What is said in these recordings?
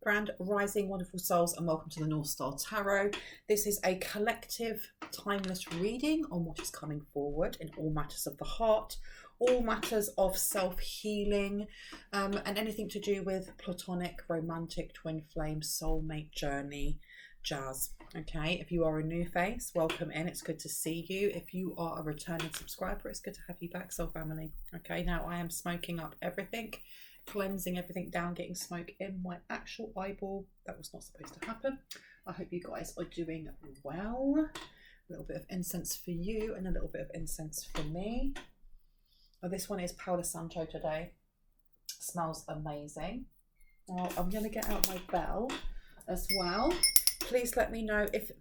Grand Rising, wonderful souls, and welcome to the North Star Tarot. This is a collective, timeless reading on what is coming forward in all matters of the heart, all matters of self-healing, and anything to do with platonic, romantic, twin flame, soulmate journey, jazz. Okay, if you are a new face, welcome in. It's good to see you. If you are a returning subscriber, it's good to have you back, soul family. Okay, now I am smoking up everything, cleansing everything down, getting smoke in my actual eyeball. That was not supposed to happen. I hope you guys are doing well. A little bit of incense for you and a little bit of incense for me. Oh, this one is Palo Santo today. Smells amazing. Oh, I'm going to get out my bell as well. Please let me know if,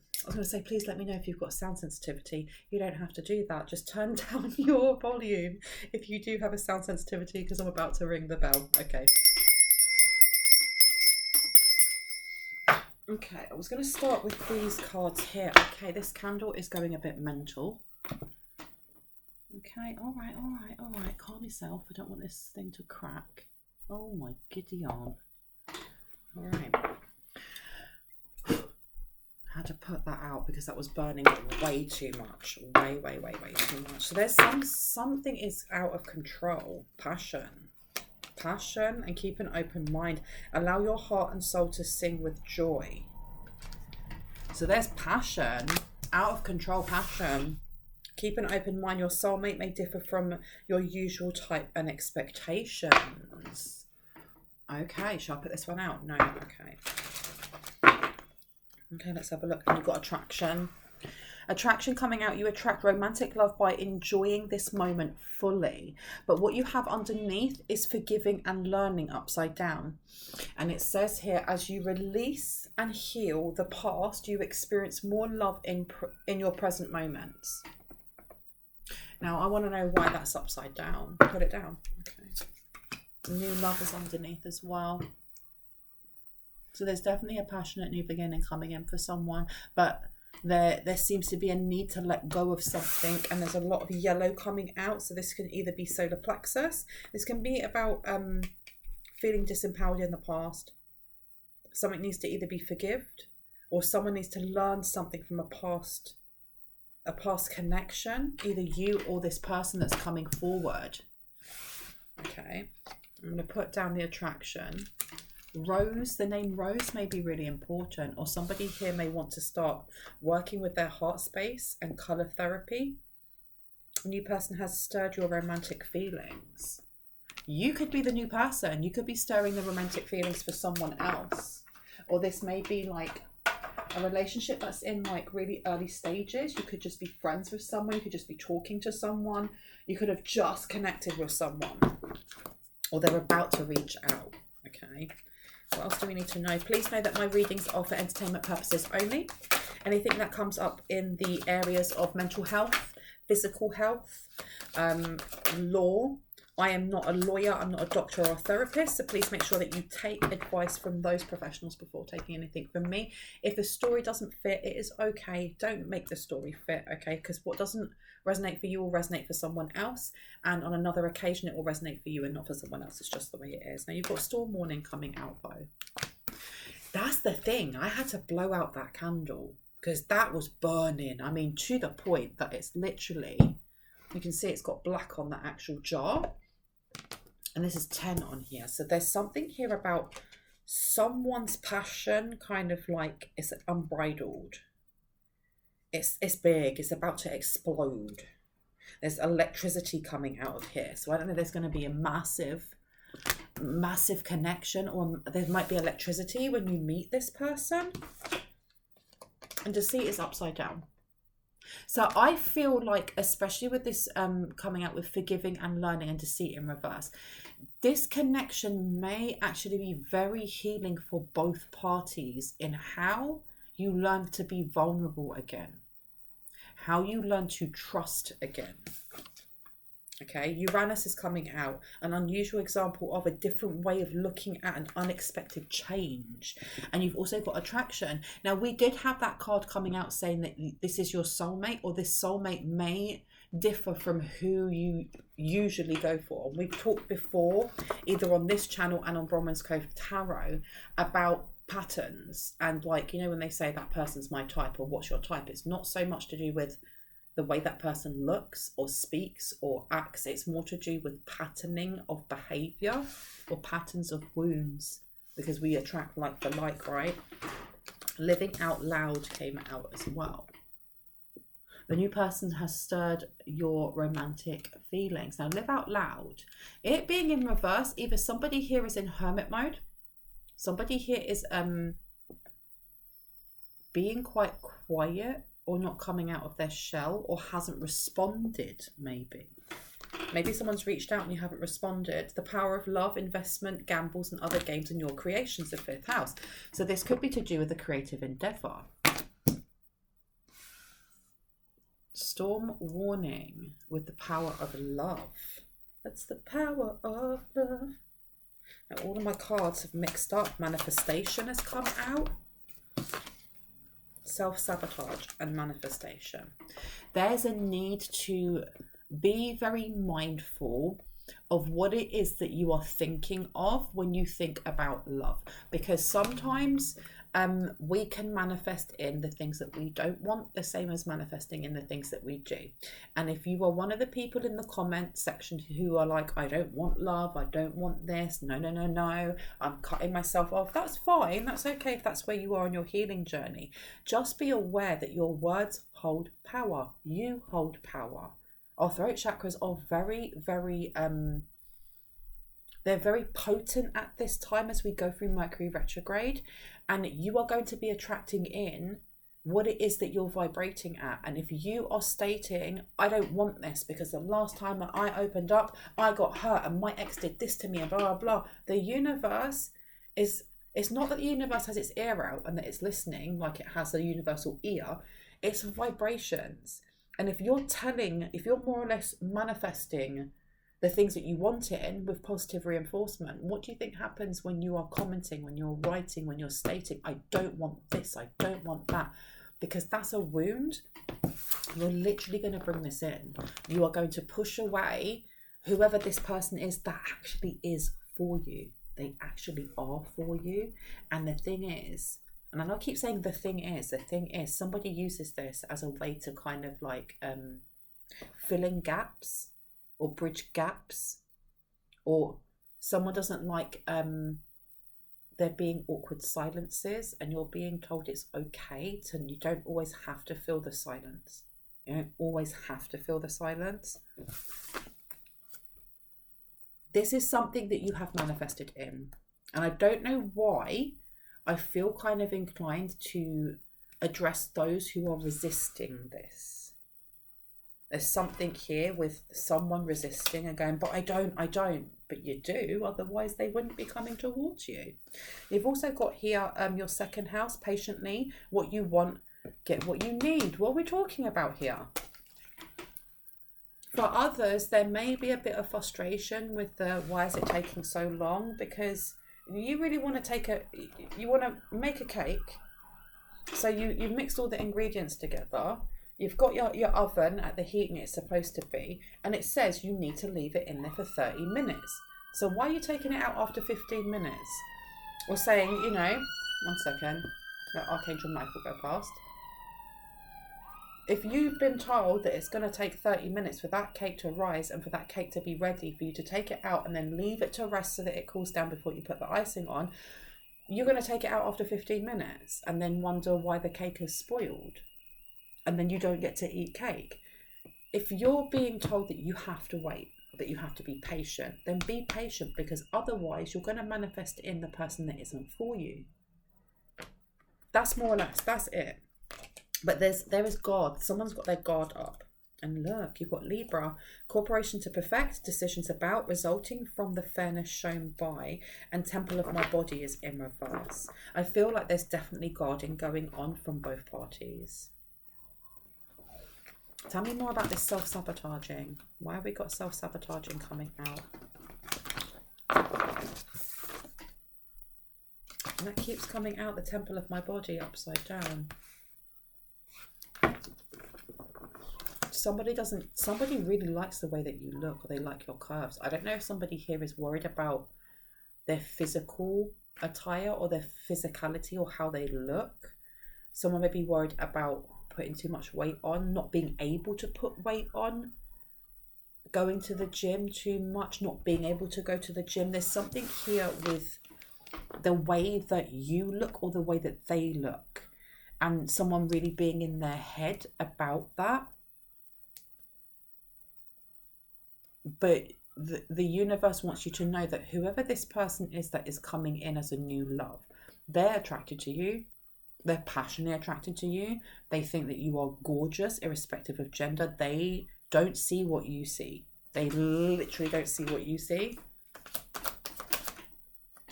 please let me know if you've got sound sensitivity. You don't have to do that. Just turn down your volume if you do have a sound sensitivity, because I'm about to ring the bell. Okay. Okay, I was going to start with these cards here. Okay, this candle is going a bit mental. Okay, all right. Calm yourself. I don't want this thing to crack. Oh my giddy on. All right. Had to put that out because that was burning way too much. Way too much. So there's something is out of control. Passion and keep an open mind. Allow your heart and soul to sing with joy. So there's passion, out of control passion. Keep an open mind. Your soulmate may differ from your usual type and expectations. Okay, shall I put this one out? No, okay. Okay, let's have a look. You've got attraction. Attraction coming out. You attract romantic love by enjoying this moment fully. But what you have underneath is forgiving and learning upside down. And it says here, as you release and heal the past, you experience more love in your present moments. Now, I want to know why that's upside down. Put it down. Okay. New love is underneath as well. So there's definitely a passionate new beginning coming in for someone, but there seems to be a need to let go of something, and there's a lot of yellow coming out. So this can either be solar plexus. This can be about feeling disempowered in the past. Something needs to either be forgiven, or someone needs to learn something from a past connection, either you or this person that's coming forward. Okay, I'm going to put down the attraction. Rose, the name Rose may be really important, or somebody here may want to start working with their heart space and color therapy. A new person has stirred your romantic feelings. You could be the new person. You could be stirring the romantic feelings for someone else, or this may be like a relationship that's in like really early stages. You could just be friends with someone. You could just be talking to someone. You could have just connected with someone, or they're about to reach out. Okay. What else do we need to know? Please know that my readings are for entertainment purposes only. Anything that comes up in the areas of mental health, physical health, law. I am not a lawyer, I'm not a doctor or a therapist, so please make sure that you take advice from those professionals before taking anything from me. If the story doesn't fit, it is okay. Don't make the story fit, okay? Because what doesn't resonate for you will resonate for someone else, and on another occasion it will resonate for you and not for someone else. It's just the way it is. Now you've got storm warning coming out though. That's the thing. I had to blow out that candle because that was burning. I mean, to the point that it's literally, you can see it's got black on the actual jar. And this is 10 on here. So there's something here about someone's passion, kind of like it's unbridled. It's big. It's about to explode. There's electricity coming out of here. So I don't know, there's going to be a massive connection, or there might be electricity when you meet this person. And deceit is upside down. So I feel like, especially with this coming out with forgiving and learning and deceit in reverse, this connection may actually be very healing for both parties in how you learn to be vulnerable again, how you learn to trust again. Okay, Uranus is coming out, an unusual example of a different way of looking at an unexpected change. And you've also got attraction. Now, we did have that card coming out saying that this is your soulmate, or this soulmate may differ from who you usually go for. We've talked before, either on this channel and on Bronwyn's Cove Tarot, about patterns, and like, you know, when they say that person's my type or what's your type, it's not so much to do with the way that person looks or speaks or acts. It's more to do with patterning of behavior or patterns of wounds, because we attract like for like, right? Living out loud came out as well. The new person has stirred your romantic feelings. Now, live out loud, it being in reverse, either somebody here is in hermit mode, somebody here is being quite quiet or not coming out of their shell, or hasn't responded. Maybe someone's reached out and you haven't responded. The power of love, investment, gambles and other games in your creations, the 5th house. So this could be to do with a creative endeavor. Storm warning with the power of love. That's the power of love. Now, all of my cards have mixed up. Manifestation has come out. Self-sabotage and manifestation. There's a need to be very mindful of what it is that you are thinking of when you think about love, because sometimes we can manifest in the things that we don't want, the same as manifesting in the things that we do. And if you are one of the people in the comment section who are like, I don't want love, I don't want this, no, I'm cutting myself off, that's fine, that's okay if that's where you are on your healing journey. Just be aware that your words hold power. You hold power. Our throat chakras are very, very they're very potent at this time as we go through Mercury retrograde, and you are going to be attracting in what it is that you're vibrating at. And if you are stating, I don't want this because the last time that I opened up, I got hurt and my ex did this to me and blah, blah, blah. The universe is, it's not that the universe has its ear out and that it's listening like it has a universal ear. It's vibrations. And if you're more or less manifesting the things that you want in with positive reinforcement, what do you think happens when you are commenting, when you're writing, when you're stating, I don't want this, I don't want that? Because that's a wound. You're literally going to bring this in. You are going to push away whoever this person is that actually is for you. They actually are for you. And the thing is, and I know I keep saying the thing is, somebody uses this as a way to kind of like fill in gaps or bridge gaps, or someone doesn't like there being awkward silences, and you're being told it's okay to, you don't always have to fill the silence. You don't always have to fill the silence. This is something that you have manifested in. And I don't know why I feel kind of inclined to address those who are resisting this. There's something here with someone resisting and going, but I don't, but you do, otherwise they wouldn't be coming towards you. You've also got here your 2nd house, patiently, what you want, get what you need. What are we talking about here? For others, there may be a bit of frustration with the, why is it taking so long? Because you really want to you want to make a cake. So you've mixed all the ingredients together. You've got your oven at the heating it's supposed to be, and it says you need to leave it in there for 30 minutes. So why are you taking it out after 15 minutes? Or saying, you know, one second, let Archangel Michael go past. If you've been told that it's going to take 30 minutes for that cake to rise and for that cake to be ready for you to take it out and then leave it to rest so that it cools down before you put the icing on, you're going to take it out after 15 minutes and then wonder why the cake is spoiled. And then you don't get to eat cake. If you're being told that you have to wait, that you have to be patient, then be patient, because otherwise you're going to manifest in the person that isn't for you. That's more or less, that's it. But there is God. Someone's got their guard up. And look, you've got Libra, cooperation to perfect, decisions about, resulting from the fairness shown by, and temple of my body is in reverse. I feel like there's definitely guarding going on from both parties. Tell me more about this self-sabotaging. Why have we got self-sabotaging coming out? And that keeps coming out, the temple of my body upside down. somebody really likes the way that you look, or they like your curves. I don't know if somebody here is worried about their physical attire or their physicality or how they look. Someone may be worried about putting too much weight on, not being able to put weight on, going to the gym too much, not being able to go to the gym. There's something here with the way that you look or the way that they look, and someone really being in their head about that. But the universe wants you to know that whoever this person is that is coming in as a new love, they're attracted to you. They're passionately attracted to you. They think that you are gorgeous, irrespective of gender. They don't see what you see. They literally don't see what you see.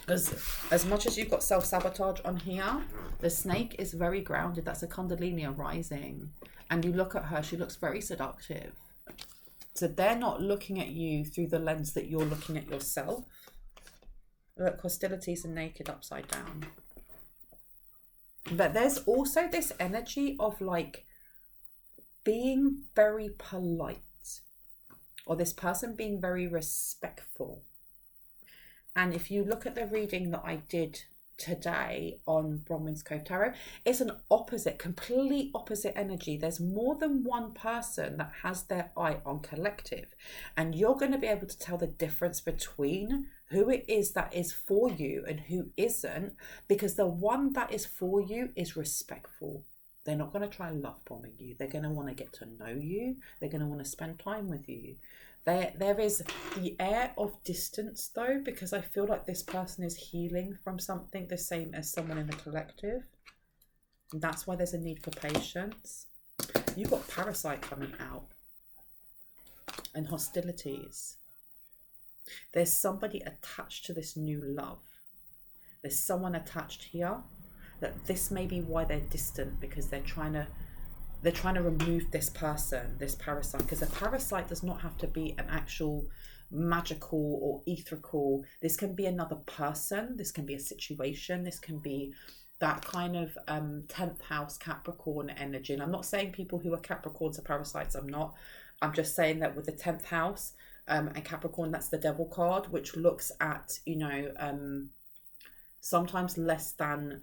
As much as you've got self-sabotage on here, the snake is very grounded. That's a Kundalini rising. And you look at her, she looks very seductive. So they're not looking at you through the lens that you're looking at yourself. Look, hostilities are naked upside down. But there's also this energy of like being very polite, or this person being very respectful. And if you look at the reading that I did today on Bronwyn's Cove Tarot, it's an opposite, complete opposite energy. There's more than one person that has their eye on collective, and you're going to be able to tell the difference between who it is that is for you and who isn't, because the one that is for you is respectful. They're not going to try love bombing you. They're going to want to get to know you. They're going to want to spend time with you. There is the air of distance though, because I feel like this person is healing from something the same as someone in the collective. And that's why there's a need for patience. You've got parasite coming out and hostilities. There's somebody attached to this new love. There's someone attached here that this may be why they're distant, because they're trying to remove this person, this parasite, because a parasite does not have to be an actual magical or etherical. This can be another person. This can be a situation. This can be that kind of 10th house Capricorn energy. And I'm not saying people who are Capricorns are parasites. I'm just saying that with the 10th house and Capricorn, that's the devil card, which looks at, sometimes less than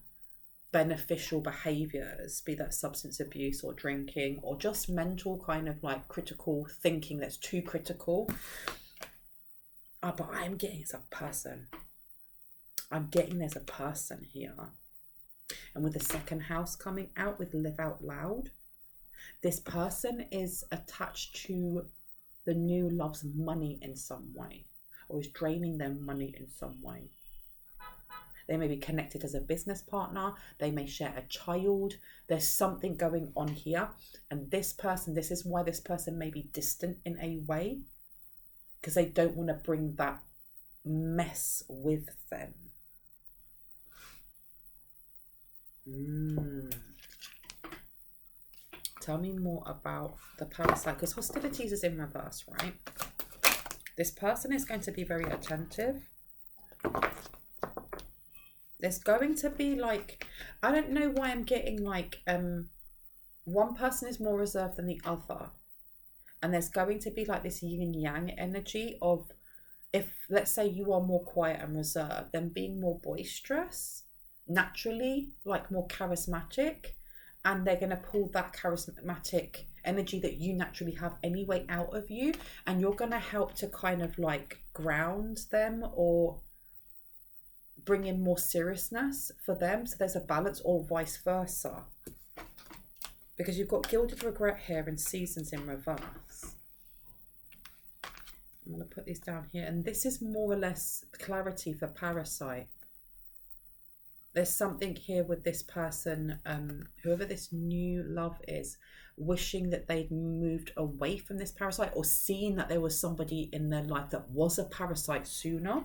beneficial behaviors, be that substance abuse or drinking or just mental kind of like critical thinking that's too critical. But I'm getting it's a person. I'm getting there's a person here. And with the second house coming out with live out loud, this person is attached to the new love's money in some way, or is draining their money in some way. They may be connected as a business partner. They may share a child. There's something going on here. And this is why this person may be distant in a way, because they don't want to bring that mess with them. Tell me more about the parasite, because hostilities is in reverse, right? This person is going to be very attentive. There's going to be like, I don't know why I'm getting like, one person is more reserved than the other. And there's going to be like this yin yang energy of, if let's say you are more quiet and reserved, then being more boisterous, naturally, like more charismatic. And they're going to pull that charismatic energy that you naturally have anyway out of you. And you're going to help to kind of like ground them or bring in more seriousness for them, so there's a balance, or vice versa, because you've got gilded regret here and seasons in reverse. I'm going to put these down here, and this is more or less clarity for parasite. There's something here with this person, whoever this new love is, wishing that they'd moved away from this parasite, or seeing that there was somebody in their life that was a parasite sooner.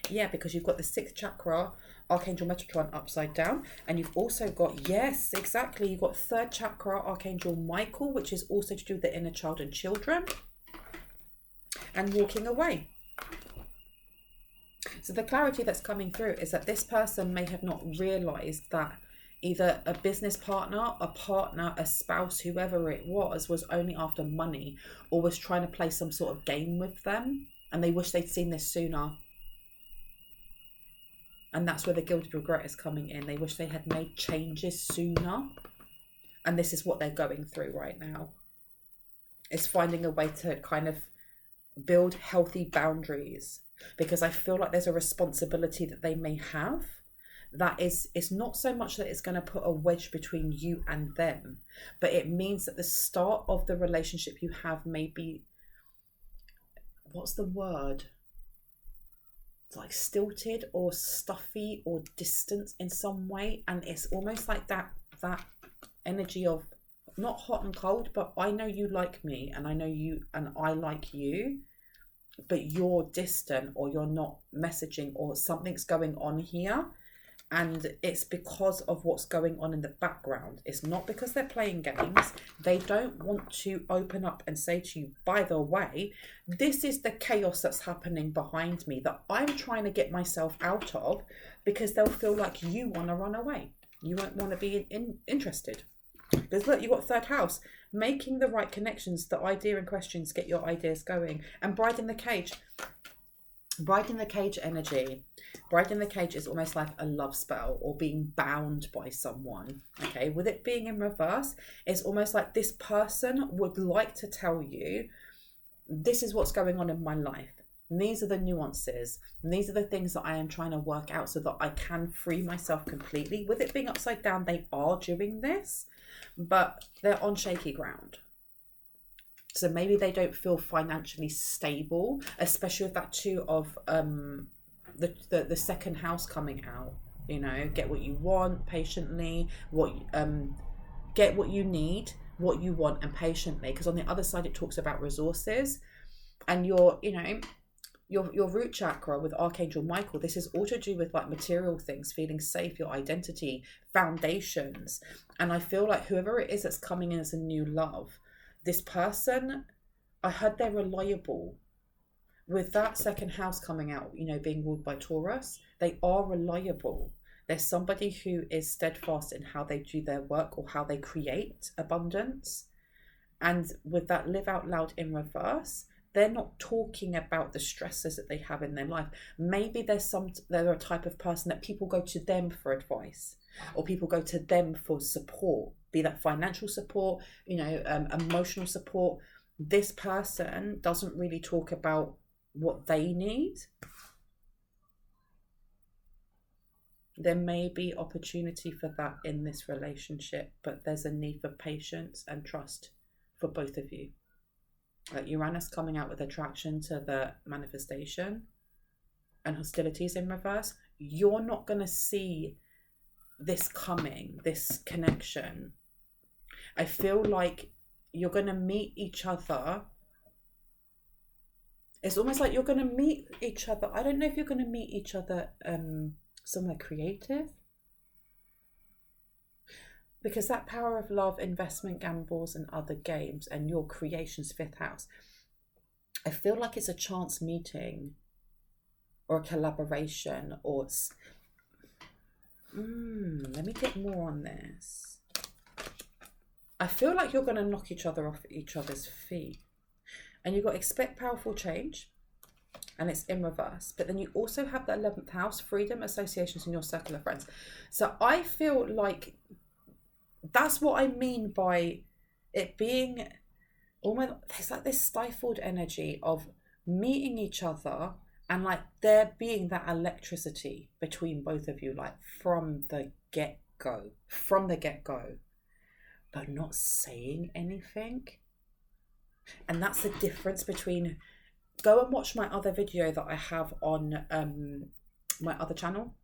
Yeah, because you've got the 6th chakra, Archangel Metatron upside down. And you've also got, yes, exactly, you've got 3rd chakra, Archangel Michael, which is also to do with the inner child and children. And walking away. So the clarity that's coming through is that this person may have not realised that either a business partner, a partner, a spouse, whoever it was only after money, or was trying to play some sort of game with them, and they wish they'd seen this sooner. And that's where the guilt of regret is coming in. They wish they had made changes sooner. And this is what they're going through right now. It's finding a way to kind of build healthy boundaries, because I feel like there's a responsibility that they may have that is, it's not so much that it's going to put a wedge between you and them, but it means that the start of the relationship you have may be, what's the word? It's like stilted or stuffy or distant in some way. And it's almost like that energy of not hot and cold, but I know you like me and I know you and I like you, but you're distant or you're not messaging or something's going on here. And it's because of what's going on in the background. It's not because they're playing games. They don't want to open up and say to you, by the way, this is the chaos that's happening behind me that I'm trying to get myself out of, because they'll feel like you want to run away. You won't want to be interested. Because look, you've got third house. Making the right connections, the idea and questions get your ideas going. And Bride in the Cage. Bride in the Cage energy. Bride in the Cage is almost like a love spell or being bound by someone. Okay, with it being in reverse, it's almost like this person would like to tell you, this is what's going on in my life. And these are the nuances. And these are the things that I am trying to work out so that I can free myself completely. With it being upside down, they are doing this, but they're on shaky ground. So maybe they don't feel financially stable, especially with that too of the second house coming out. You know, get what you want patiently, get what you need, what you want, and patiently. Because on the other side, it talks about resources, and your root chakra with Archangel Michael. This is all to do with like material things, feeling safe, your identity, foundations. And I feel like whoever it is that's coming in as a new love, this person, I heard they're reliable. With that second house coming out, you know, being ruled by Taurus, they are reliable. There's somebody who is steadfast in how they do their work or how they create abundance. And with that live out loud in reverse, they're not talking about the stresses that they have in their life. Maybe they're a type of person that people go to them for advice, or people go to them for support, be that financial support, you know, emotional support. This person doesn't really talk about what they need. There may be opportunity for that in this relationship, but there's a need for patience and trust for both of you. Like Uranus coming out with attraction to the manifestation and hostilities in reverse. You're not going to see this coming, this connection. I feel like you're going to meet each other. It's almost like you're going to meet each other. I don't know if you're going to meet each other somewhere creative. Because that power of love, investment, gambles, and other games, and your creation's fifth house, I feel like it's a chance meeting or a collaboration, or let me get more on this. I feel like you're going to knock each other off each other's feet. And you've got to expect powerful change, and it's in reverse. But then you also have the 11th house, freedom, associations, and your circle of friends. So I feel like that's what I mean by it being almost, there's like this stifled energy of meeting each other and like there being that electricity between both of you, like from the get-go, but not saying anything. And that's the difference between, go and watch my other video that I have on my other channel,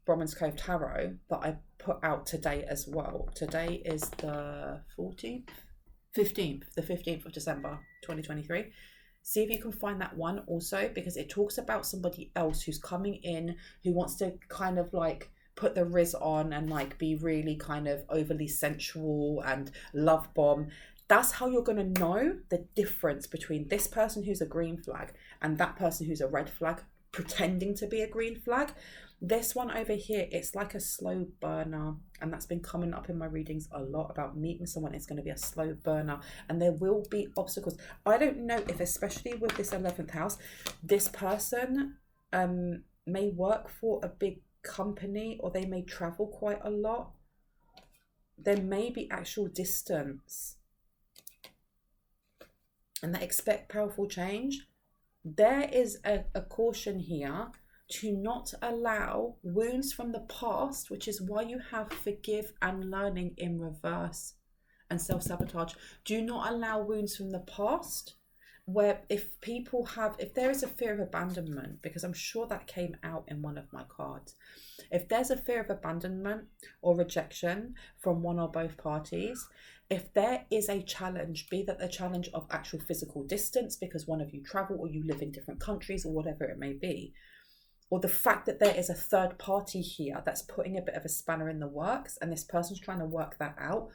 Brahman's Cove Tarot, that I put out today as well. Today is the 15th of December 2023. See if you can find that one also, because it talks about somebody else who's coming in, who wants to kind of like put the riz on and like be really kind of overly sensual and love bomb. That's how you're going to know the difference between this person who's a green flag and that person who's a red flag pretending to be a green flag. This one over here, it's like a slow burner, and that's been coming up in my readings a lot about meeting someone. It's going to be a slow burner, and there will be obstacles. I don't know if, especially with this 11th house, this person may work for a big company, or they may travel quite a lot. There may be actual distance, and they expect powerful change. There is a caution here to not allow wounds from the past, which is why you have forgive and learning in reverse and self-sabotage. Do not allow wounds from the past, where if there is a fear of abandonment, because I'm sure that came out in one of my cards. If there's a fear of abandonment or rejection from one or both parties, if there is a challenge, be that the challenge of actual physical distance because one of you travel or you live in different countries or whatever it may be, or the fact that there is a third party here that's putting a bit of a spanner in the works and this person's trying to work that out,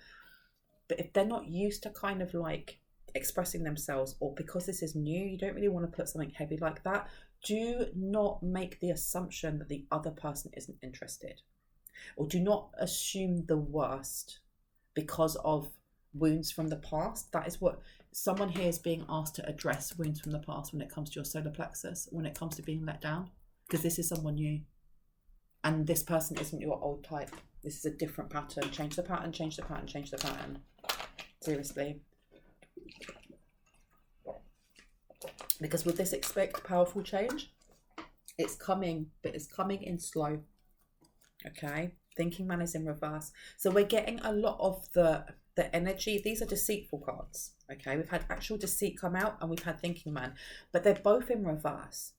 but if they're not used to kind of like expressing themselves, or because this is new, you don't really want to put something heavy like that, do not make the assumption that the other person isn't interested, or do not assume the worst because of wounds from the past. That is what someone here is being asked to address, wounds from the past, when it comes to your solar plexus, when it comes to being let down, because this is someone new and this person isn't your old type. This is a different pattern. Change the pattern, change the pattern, change the pattern. Seriously. Because with this expect powerful change, it's coming, but it's coming in slow. Okay, thinking man is in reverse. So we're getting a lot of the energy. These are deceitful cards. Okay, we've had actual deceit come out and we've had thinking man, but they're both in reverse.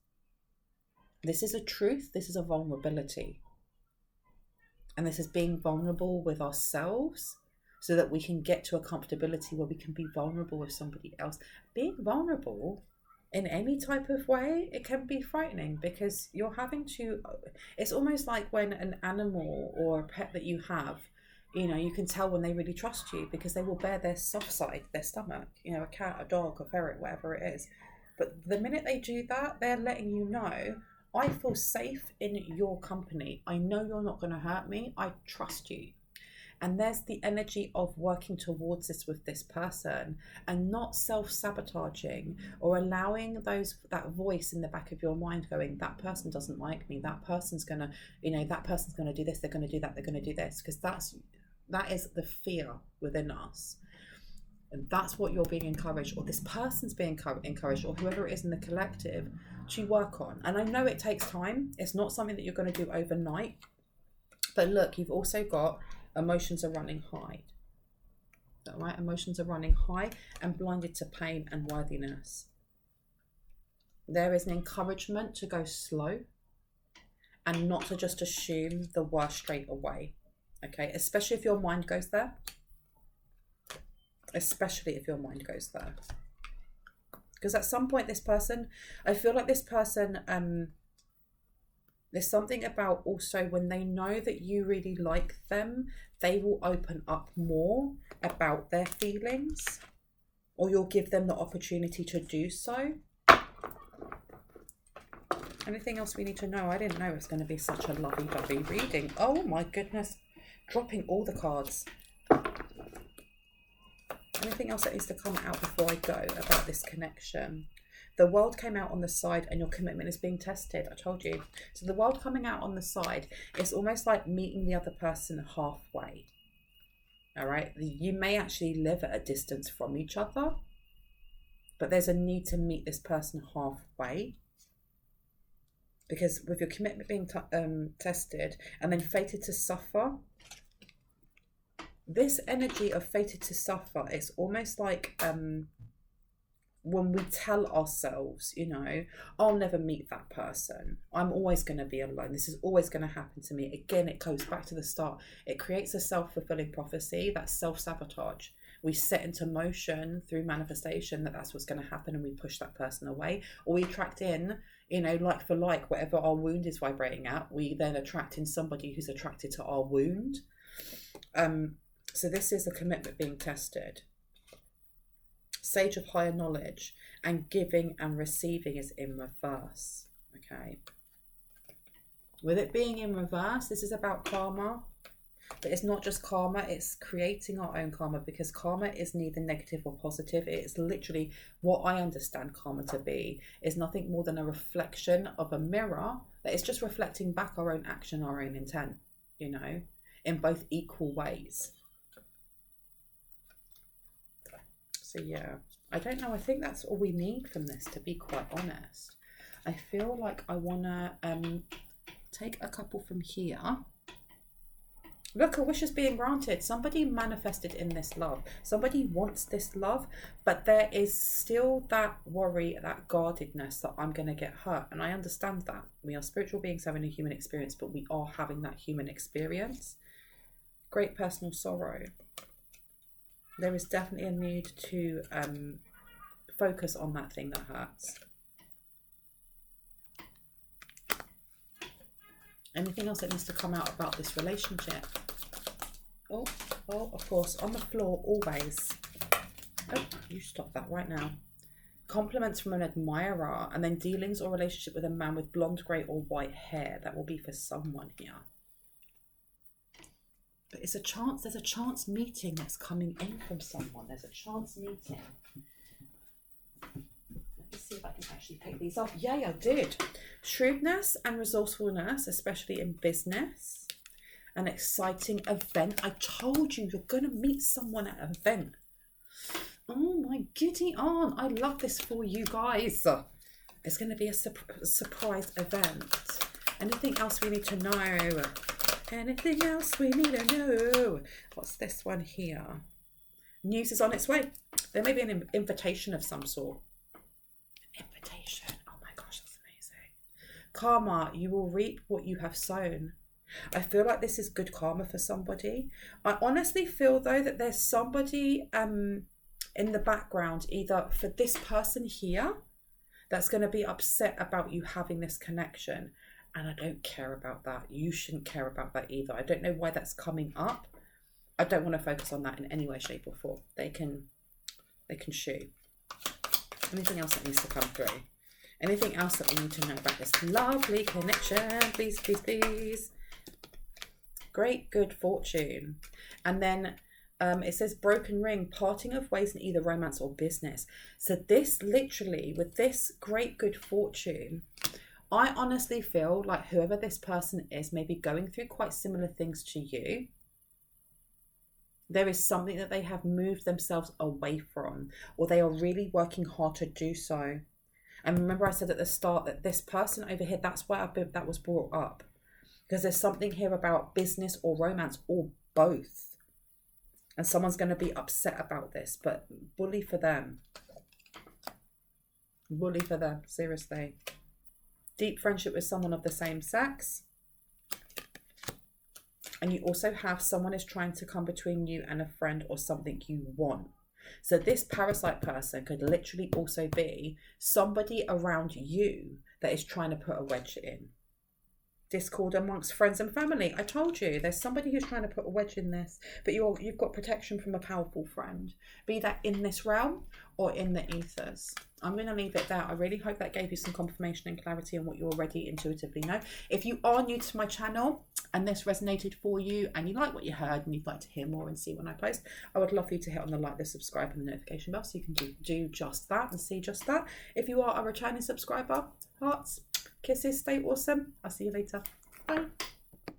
This is a truth. This is a vulnerability. And this is being vulnerable with ourselves so that we can get to a comfortability where we can be vulnerable with somebody else. Being vulnerable in any type of way, it can be frightening because you're having to, it's almost like when an animal or a pet that you have, you know, you can tell when they really trust you because they will bear their soft side, their stomach, you know, a cat, a dog, a ferret, whatever it is. But the minute they do that, they're letting you know, I feel safe in your company. I know you're not going to hurt me. I trust you. And there's the energy of working towards this with this person and not self-sabotaging or allowing that voice in the back of your mind going, that person doesn't like me. That person's going to, you know, that person's going to do this. They're going to do that. They're going to do this. Because that is the fear within us. And that's what you're being encouraged, or this person's being encouraged, or whoever it is in the collective to work on. And I know it takes time. It's not something that you're going to do overnight. But look, you've also got emotions are running high. All right, emotions are running high and blinded to pain and worthiness. There is an encouragement to go slow and not to just assume the worst straight away. Okay, especially if your mind goes there. Especially if your mind goes there. Because at some point this person, I feel like this person, there's something about also when they know that you really like them, they will open up more about their feelings, or you'll give them the opportunity to do so. Anything else we need to know? I didn't know it's going to be such a lovey-dovey reading. Oh my goodness. Dropping all the cards. Anything else that needs to come out before I go about this connection? The world came out on the side and your commitment is being tested. I told you. So the world coming out on the side, it's almost like meeting the other person halfway. All right. You may actually live at a distance from each other, but there's a need to meet this person halfway. Because with your commitment being tested and then fated to suffer, this energy of fated to suffer is almost like when we tell ourselves, you know, I'll never meet that person. I'm always going to be alone. This is always going to happen to me. Again, it goes back to the start. It creates a self-fulfilling prophecy. That's self-sabotage. We set into motion through manifestation that's what's going to happen, and we push that person away, or we attract in, you know, like for like, whatever our wound is vibrating at, we then attract in somebody who's attracted to our wound. So this is the commitment being tested. Sage of higher knowledge, and giving and receiving is in reverse. Okay. With it being in reverse, this is about karma. But it's not just karma, it's creating our own karma, because karma is neither negative or positive. It is literally, what I understand karma to be is nothing more than a reflection of a mirror that is just reflecting back our own action, our own intent, you know, in both equal ways. So yeah, I don't know. I think that's all we need from this, to be quite honest. I feel like I want to take a couple from here. Look, a wish is being granted. Somebody manifested in this love. Somebody wants this love, but there is still that worry, that guardedness that I'm going to get hurt. And I understand that. We are spiritual beings having a human experience, but we are having that human experience. Great personal sorrow. There is definitely a need to focus on that thing that hurts. Anything else that needs to come out about this relationship? Oh, of course, on the floor, always. Oh, you stop that right now. Compliments from an admirer, and then dealings or relationship with a man with blonde, grey or white hair. That will be for someone here. But it's a chance, there's a chance meeting that's coming in from someone. There's a chance meeting. Let me see if I can actually pick these up. Yay, I did. Shrewdness and resourcefulness, especially in business. An exciting event. I told you, you're going to meet someone at an event. Oh my giddy aunt. I love this for you guys. It's going to be a surprise event. Anything else we need to know? Anything else we need to know? What's this one here? News is on its way. There may be an invitation of some sort. An invitation. Oh my gosh, that's amazing. Karma, you will reap what you have sown. I feel like this is good karma for somebody. I honestly feel though that there's somebody in the background, either for this person here, that's going to be upset about you having this connection. And I don't care about that. You shouldn't care about that either. I don't know why that's coming up. I don't want to focus on that in any way, shape or form. They can shoot. Anything else that needs to come through? Anything else that we need to know about this lovely connection? Please, please, please. Great good fortune. And then it says broken ring, parting of ways in either romance or business. So this literally, with this great good fortune, I honestly feel like whoever this person is may be going through quite similar things to you. There is something that they have moved themselves away from, or they are really working hard to do so. And remember I said at the start that this person over here, that's why that was brought up. Because there's something here about business or romance or both. And someone's going to be upset about this, but bully for them. Bully for them, seriously. Deep friendship with someone of the same sex. And you also have someone is trying to come between you and a friend or something you want. So this parasite person could literally also be somebody around you that is trying to put a wedge in. Discord amongst friends and family. I told you, there's somebody who's trying to put a wedge in this, but you've got protection from a powerful friend, be that in this realm or in the ethers. I'm going to leave it there. I really hope that gave you some confirmation and clarity on what you already intuitively know. If you are new to my channel and this resonated for you and you like what you heard and you'd like to hear more and see when I post, I would love for you to hit on the like, the subscribe and the notification bell so you can do just that and see just that. If you are a returning subscriber, hearts, kisses, stay awesome. I'll see you later. Bye.